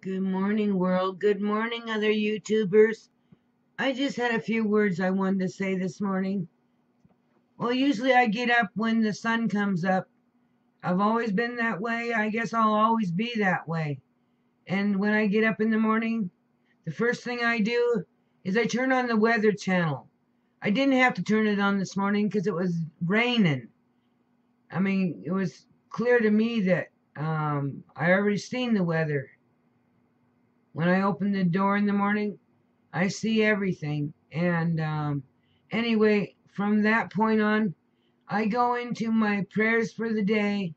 Good morning, world. Good morning, other YouTubers. I just had a few words I wanted to say this morning. Well, usually I get up when the sun comes up. I've always been that way. I guess I'll always be that way. And when I get up in the morning, the first thing I do is I turn on the weather channel. I didn't have to turn it on this morning because it was raining. I mean, it was clear to me that I already seen the weather. When I open the door in the morning, I see everything. And anyway, from that point on, I go into my prayers for the day.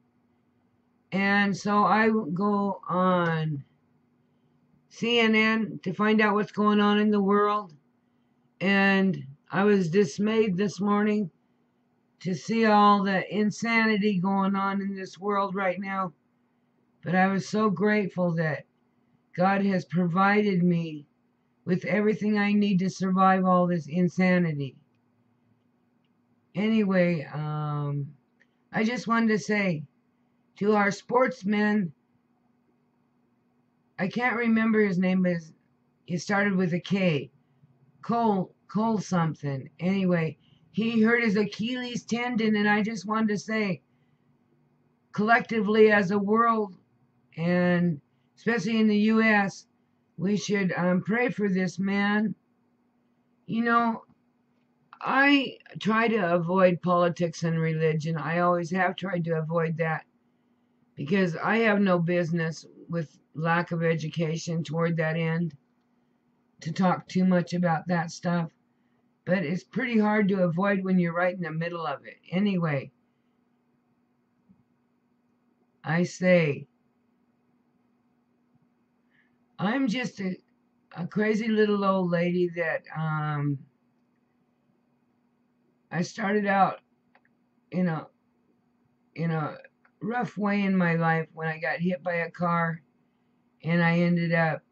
And so I go on CNN to find out what's going on in the world. And I was dismayed this morning to see all the insanity going on in this world right now. But I was so grateful that God has provided me with everything I need to survive all this insanity. Anyway, I just wanted to say to our sportsmen, I can't remember his name, but it started with a K. Cole something. Anyway, he hurt his Achilles tendon, and I just wanted to say, collectively as a world, and especially in the U.S., we should pray for this man. You know, I try to avoid politics and religion. I always have tried to avoid that because I have no business with lack of education toward that end to talk too much about that stuff. But it's pretty hard to avoid when you're right in the middle of it. Anyway, I say, I'm just a crazy little old lady that I started out in a in a rough way in my life when I got hit by a car, and I ended up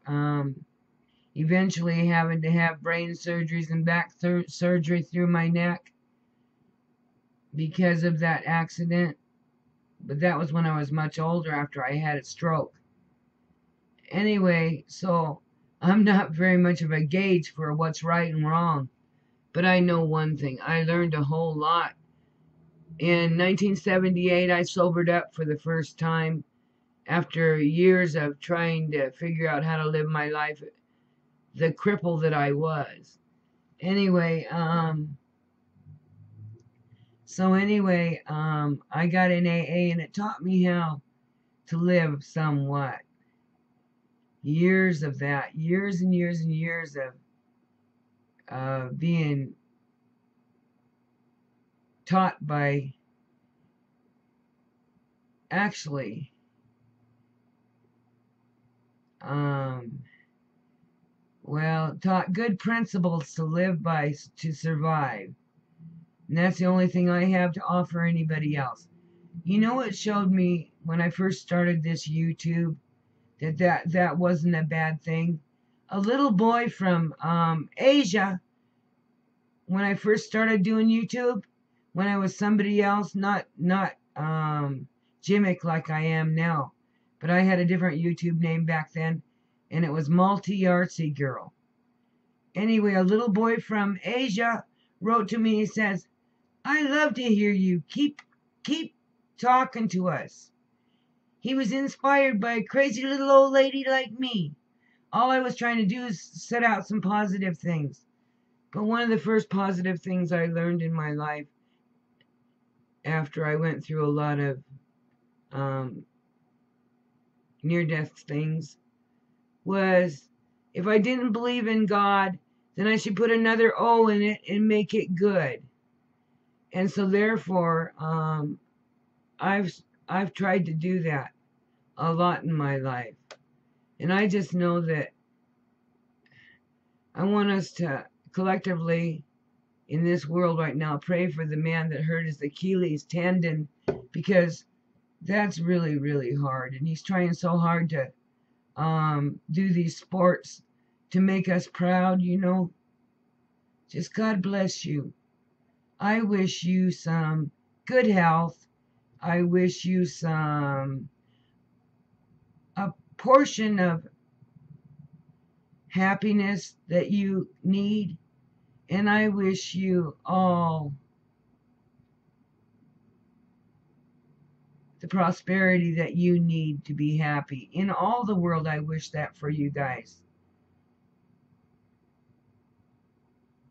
eventually having to have brain surgeries and back surgery through my neck because of that accident. But that was when I was much older after I had a stroke. Anyway, so I'm not very much of a gauge for what's right and wrong. But I know one thing. I learned a whole lot. In 1978, I sobered up for the first time after years of trying to figure out how to live my life, the cripple that I was. Anyway, I got in AA and it taught me how to live somewhat. Years of that, years and years and years of being taught by actually taught good principles to live by to survive. And that's the only thing I have to offer anybody else. You know what showed me when I first started this YouTube that wasn't a bad thing? A little boy from Asia, when I first started doing YouTube, when I was somebody else, not jmic like I am now, but I had a different YouTube name back then, and it was Multi Artsy Girl. Anyway, a little boy from Asia wrote to me. He says, "I love to hear you. Keep talking to us." He was inspired by a crazy little old lady like me. All I was trying to do is set out some positive things. But one of the first positive things I learned in my life after I went through a lot of near-death things was if I didn't believe in God, then I should put another O in it and make it good. And so therefore, I've tried to do that a lot in my life. And I just know that I want us to collectively in this world right now pray for the man that hurt his Achilles tendon, because that's really, really hard. And he's trying so hard to do these sports to make us proud, you know. Just God bless you. I wish you some good health. I wish you a portion of happiness that you need. And I wish you all the prosperity that you need to be happy. In all the world, I wish that for you guys.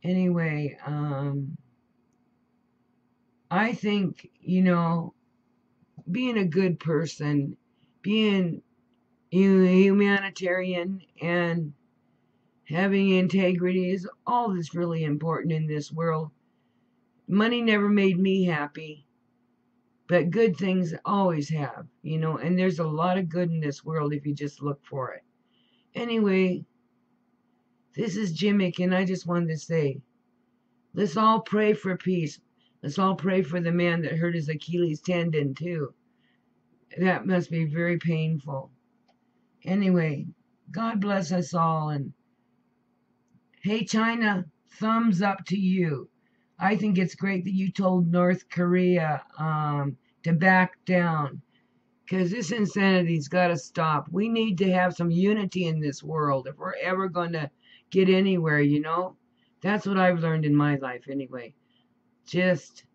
Anyway, I think, being a good person, being humanitarian, and having integrity is all that's really important in this world. Money never made me happy, but good things always have, and there's a lot of good in this world if you just look for it. Anyway, this is jmic, and I just wanted to say, let's all pray for peace. Let's all pray for the man that hurt his Achilles tendon, too. That must be very painful. Anyway, God bless us all. And hey, China, thumbs up to you. I think it's great that you told North Korea to back down, because this insanity's got to stop. We need to have some unity in this world if we're ever going to get anywhere, That's what I've learned in my life anyway. Just,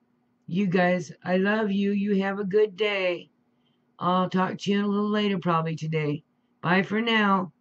you guys, I love you. You have a good day. I'll talk to you a little later probably today. Bye for now.